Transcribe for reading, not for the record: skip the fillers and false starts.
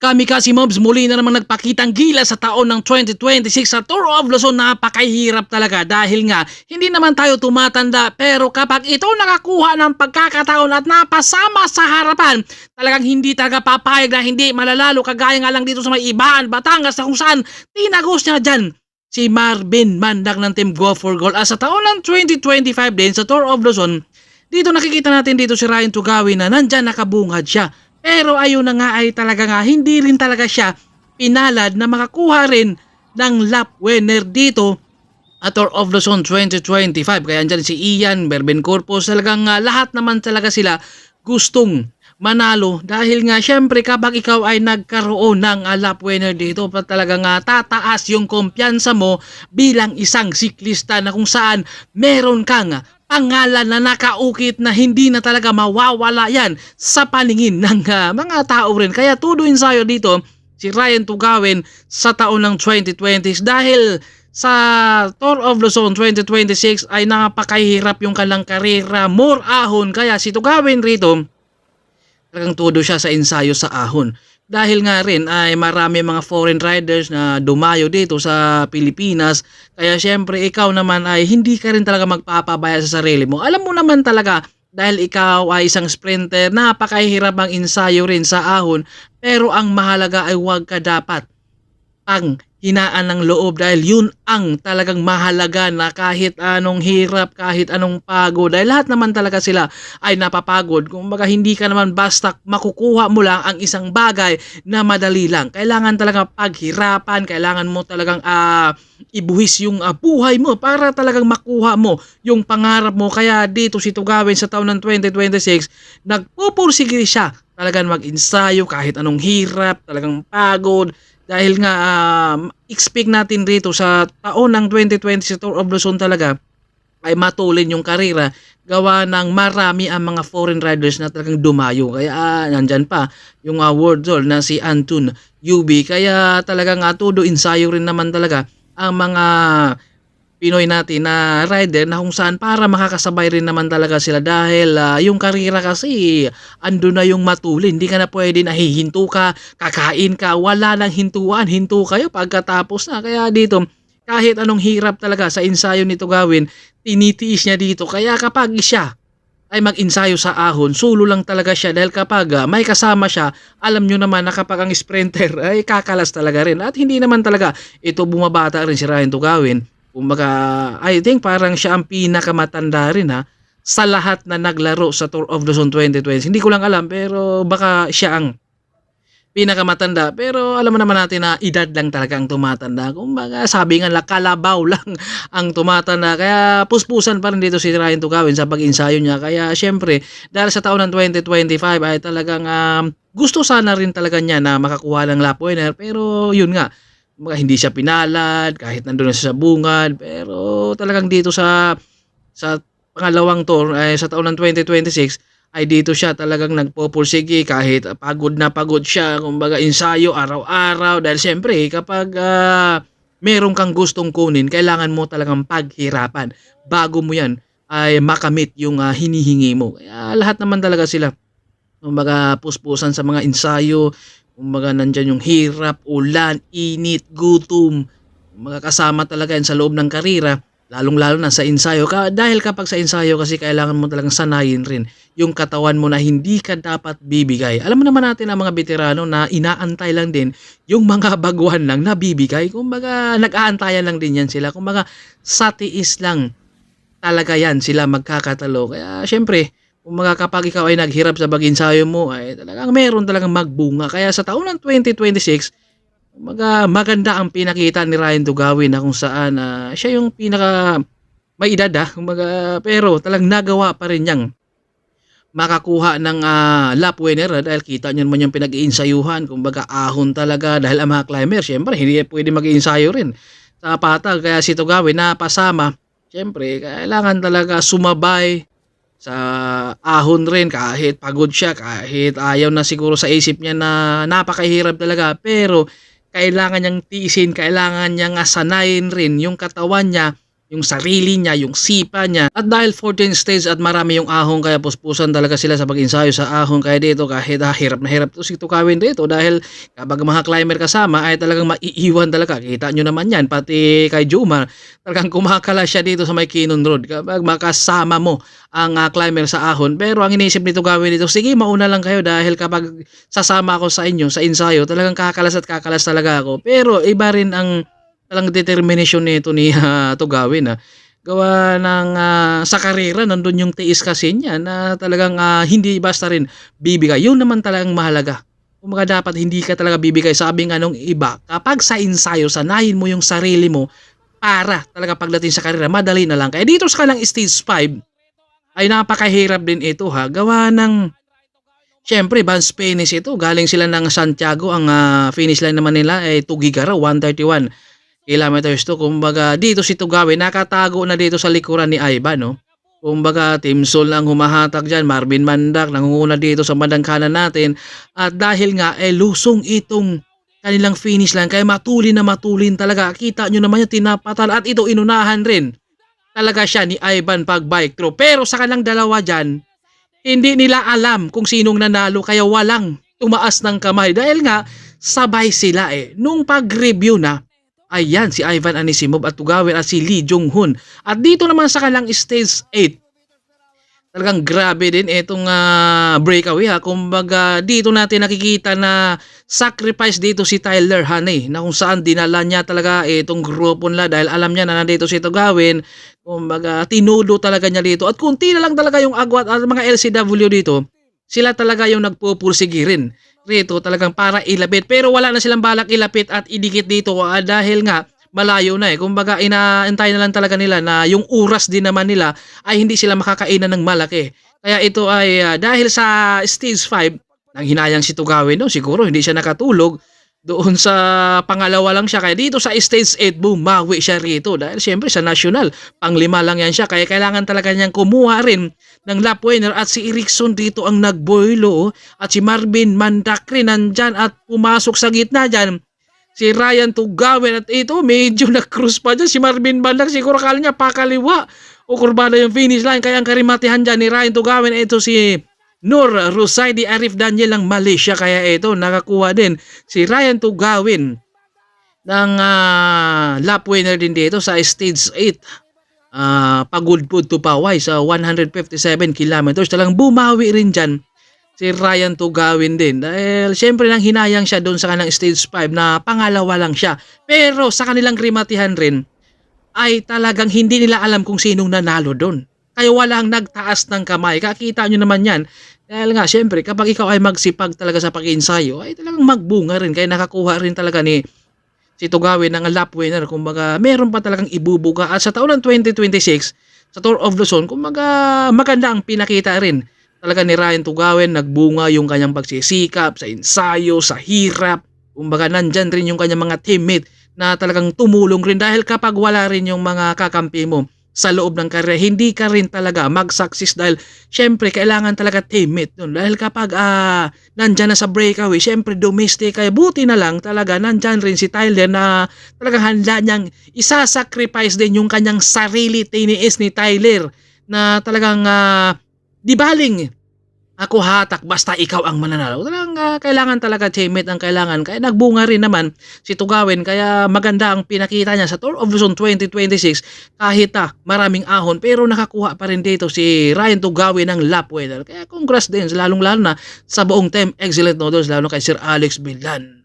Kamikasi Mobs muli na namang nagpakitang gila sa taon ng 2026 sa Tour of Luzon. Napakahirap talaga dahil nga hindi naman tayo tumatanda, pero kapag ito nakakuha ng pagkakataon at napasama sa harapan, talagang hindi talaga papayag na hindi malalalo, kagaya nga lang dito sa may Ibaan, Batangas, na kung saan tinagos niya dyan si Marvin Mandak ng Team Go for Gold. At sa taon ng 2025 din sa Tour of Luzon, dito nakikita natin dito si Ryan Tugawi na nandyan nakabungad siya. Pero ayun na nga ay talaga nga hindi rin talaga siya pinalad na makakuha rin ng lap winner dito at Tour of Luzon 2025. Kaya andyan si Ian, Berben Corpus, talagang lahat naman talaga sila gustong manalo dahil nga syempre kapag ikaw ay nagkaroon ng lap winner dito, talagang tataas yung kumpiyansa mo bilang isang siklista na kung saan meron kang pangalan na nakaukit na hindi na talaga mawawala yan sa paningin ng mga tao rin. Kaya todo ensayo dito si Ryan Tugawin sa taon ng 2020 dahil sa Tour of Luzon 2026 ay napakahirap yung kanilang karera, more ahon. Kaya si Tugawin rito talagang todo siya sa ensayo sa ahon. Dahil nga rin ay marami mga foreign riders na dumayo dito sa Pilipinas. Kaya syempre ikaw naman ay hindi ka rin talaga magpapabaya sa sarili mo. Alam mo naman talaga dahil ikaw ay isang sprinter, napakahirap ang ensayo rin sa ahon. Pero ang mahalaga ay huwag ka dapat pang hinaan ng loob dahil yun ang talagang mahalaga na kahit anong hirap, kahit anong pagod, dahil lahat naman talaga sila ay napapagod. Kung baga hindi ka naman basta makukuha mo lang ang isang bagay na madali lang. Kailangan talaga paghirapan, kailangan mo talagang ibuhis yung buhay mo para talagang makuha mo yung pangarap mo. Kaya dito si Tugawin sa taon ng 2026, nagpupursige siya talagang mag-ensayo kahit anong hirap, talagang pagod. Dahil nga expect natin rito sa taon ng 2020 sa Tour of Luzon talaga ay matulin yung karera gawa ng marami ang mga foreign riders na talagang dumayo. Kaya nandyan pa yung world tour na si Anton UB. Kaya talagang todo ensayo rin naman talaga ang mga Pinoy natin na rider na kung saan para makakasabay rin naman talaga sila dahil yung karera kasi ando na yung matulin. Hindi ka na pwede na hihinto ka, kakain ka, wala nang hintuan, hinto kayo pagkatapos na. Kaya dito kahit anong hirap talaga sa ensayo nito gawin, tinitiis niya dito. Kaya kapag siya ay mag-ensayo sa ahon, sulo lang talaga siya dahil kapag may kasama siya, alam nyo naman na kapag ang sprinter ay kakalas talaga rin. At hindi naman talaga ito bumabata rin si Ryan Tugawin. Kumbaga, I think parang siya ang pinakamatanda rin sa lahat na naglaro sa Tour of Luzon 2020. Hindi ko lang alam pero baka siya ang pinakamatanda. Pero alam mo naman natin na edad lang talaga ang tumatanda. Kumbaga, sabi nga kalabaw lang ang tumatanda. Kaya puspusan pa rin dito si Ryan Tugawin sa pag-ensayo niya. Kaya syempre, dahil sa taon ng 2025 ay talagang gusto sana rin talaga niya na makakuha ng lap winner. Pero yun nga, hindi siya pinalad kahit nandun na siya sa bungad, pero talagang dito sa pangalawang tour ay sa taon ng 2026 ay dito siya talagang nagpopursige kahit pagod na pagod siya. Kumbaga ensayo araw-araw dahil siyempre kapag meron kang gustong kunin, kailangan mo talagang paghirapan bago mo yan ay makamit yung hinihingi mo. Kaya lahat naman talaga sila kumbaga puspusan sa mga ensayo. Kumbaga nandyan yung hirap, ulan, init, gutom. Kumbaga kasama talaga yan sa loob ng karera, lalong-lalo na sa ensayo. Dahil kapag sa ensayo kasi kailangan mo talagang sanayin rin yung katawan mo na hindi ka dapat bibigay. Alam mo naman natin ang mga veterano na inaantay lang din yung mga baguhan lang na bibigay. Kumbaga nag-aantayan lang din yan sila. Kumbaga sa tiis lang talaga yan sila magkakatalo. Kaya syempre, kapag ikaw ay naghirap sa pag-ensayo mo, ay talagang meron talagang magbunga. Kaya sa taon ng 2026, maganda ang pinakita ni Ryan Tugawin na kung saan siya yung pinaka may edad pero talagang nagawa pa rin niyang makakuha ng lap winner dahil kita niyo naman yung pinag-iinsayuhan. Kumbaga ahon talaga dahil ang mga climber, syempre hindi pwede mag-iinsayo rin sa patag. Kaya si Tugawin napasama, syempre kailangan talaga sumabay sa ahon rin kahit pagod siya, kahit ayaw na siguro sa isip niya na napakahirap talaga, pero kailangan niyang tiisin, kailangan niyang sanayin rin yung katawan niya, yung sarili niya, yung sipa niya. At dahil 14 stage at marami yung ahon, kaya puspusan talaga sila sa pag-ensayo sa ahon. Kaya dito kahit hirap na hirap to si Tukawin dito dahil kapag mga climber kasama ay talagang maiiwan talaga. Kita nyo naman yan, pati kay Jumar talagang kumakala siya dito sa may Kinon Road kapag makasama mo ang climber sa ahon. Pero ang inisip nito gawin dito, sige mauna lang kayo dahil kapag sasama ako sa inyo sa ensayo talagang kakalas at kakalas talaga ako. Pero iba rin ang talagang determination nito ni Tugawin. Gawa ng sa karera nandun yung tiis kasi niya na talagang hindi basta rin bibigay. Yun naman talagang mahalaga. Kumbaga dapat hindi ka talaga bibigay. Sabi nga nung iba, kapag sa ensayo sanayin mo yung sarili mo para talaga pagdating sa karera madali na lang. Kaya dito sa kalang stage 5 ay napakahirap din ito gawa ng syempre Vans Penis ito. Galing sila ng Santiago. Ang finish line naman nila ay Tugigaraw 131 kilometers to. Kumbaga dito si Tugawin nakatago na dito sa likuran ni Ivan, no? Kumbaga Team Sol ang humahatag dyan, Marvin Mandak nangunguna dito sa bandang kanan natin. At dahil nga lusong itong kanilang finish line kaya matulin na matulin talaga. Kita nyo naman yung tinapatan at ito inunahan rin talaga siya ni Ivan pag bike through. Pero sa kanilang dalawa dyan, hindi nila alam kung sinong nanalo kaya walang tumaas ng kamay dahil nga sabay sila nung pag-review na. Ayan, si Ivan Anisimov at Tugawin at si Lee Jong-hun. At dito naman sa kalang stage 8, talagang grabe din itong breakaway Kumbaga dito natin nakikita na sacrifice dito si Tyler Haney na kung saan dinala niya talaga itong grupo nila dahil alam niya na nandito si Tugawin. Kumbaga tinudo talaga niya dito. At kunti na lang talaga yung agwat at mga LCW dito, sila talaga yung nagpupursige rin rito talagang para ilapit. Pero wala na silang balak ilapit at idikit dito dahil nga malayo na Kumbaga inaantay na lang talaga nila na yung oras din naman nila ay hindi sila makakainan ng malaki. Kaya ito ay dahil sa stage 5 nang hinayang si Tugawin siguro hindi siya nakatulog. Doon sa pangalawa lang siya. Kaya dito sa stage 8, bumawi siya rito. Dahil siyempre sa national, panglima lang yan siya. Kaya kailangan talaga niyang kumuha rin ng lap winner. At si Erickson dito ang nagboylo. At si Marvin Mandak rin nandyan at pumasok sa gitna dyan. Si Ryan Tugawin at ito medyo nag-cruise pa dyan. Si Marvin Mandak siguro kala niya pakaliwa o kurbada yung finish line. Kaya ang karimatihan dyan ni Ryan Tugawin ito si Nur Rusaidi Arif Daniel ng Malaysia. Kaya ito nakakuha din si Ryan Tugawin ng lap winner din dito sa stage 8 Pagudpud to Paway sa 157 kilometers. Talagang bumawi rin dyan si Ryan Tugawin din dahil syempre nang hinayang siya doon sa kanang stage 5 na pangalawa lang siya. Pero sa kanilang rimatihan rin ay talagang hindi nila alam kung sinong nanalo doon. Kaya walang nagtaas ng kamay. Kakita nyo naman yan. Dahil nga, syempre, kapag ikaw ay magsipag talaga sa pag-ensayo, ay talagang magbunga rin. Kaya nakakuha rin talaga ni si Tugawin ng lap winner. Kumbaga, meron pa talagang ibubuga. At sa taon ng 2026, sa Tour of Luzon, kumbaga, maganda ang pinakita rin. Talaga ni Ryan Tugawin, nagbunga yung kanyang pagsisikap, sa ensayo, sa hirap. Kumbaga, nandyan rin yung kanyang mga teammate na talagang tumulong rin. Dahil kapag wala rin yung mga kakampi mo sa loob ng karera, hindi ka rin talaga mag-success dahil syempre kailangan talaga teammate dun. Dahil kapag nandyan na sa breakaway, syempre domestic kaya buti na lang talaga nandyan rin si Tyler na talagang handa niyang isasacrifice din yung kanyang sarili. Tiniis ni Tyler na talagang di baling ako hatak basta ikaw ang mananalo. Talagang kailangan talaga teammate ang kailangan. Kaya nagbunga rin naman si Tugawin. Kaya maganda ang pinakita niya sa Tour of Luzon 2026 kahit maraming ahon. Pero nakakuha pa rin dito si Ryan Tugawin ng lap winner. Kaya congrats din lalong lalo na sa buong team. Excellent noodles lalo kay Sir Alex Bilan.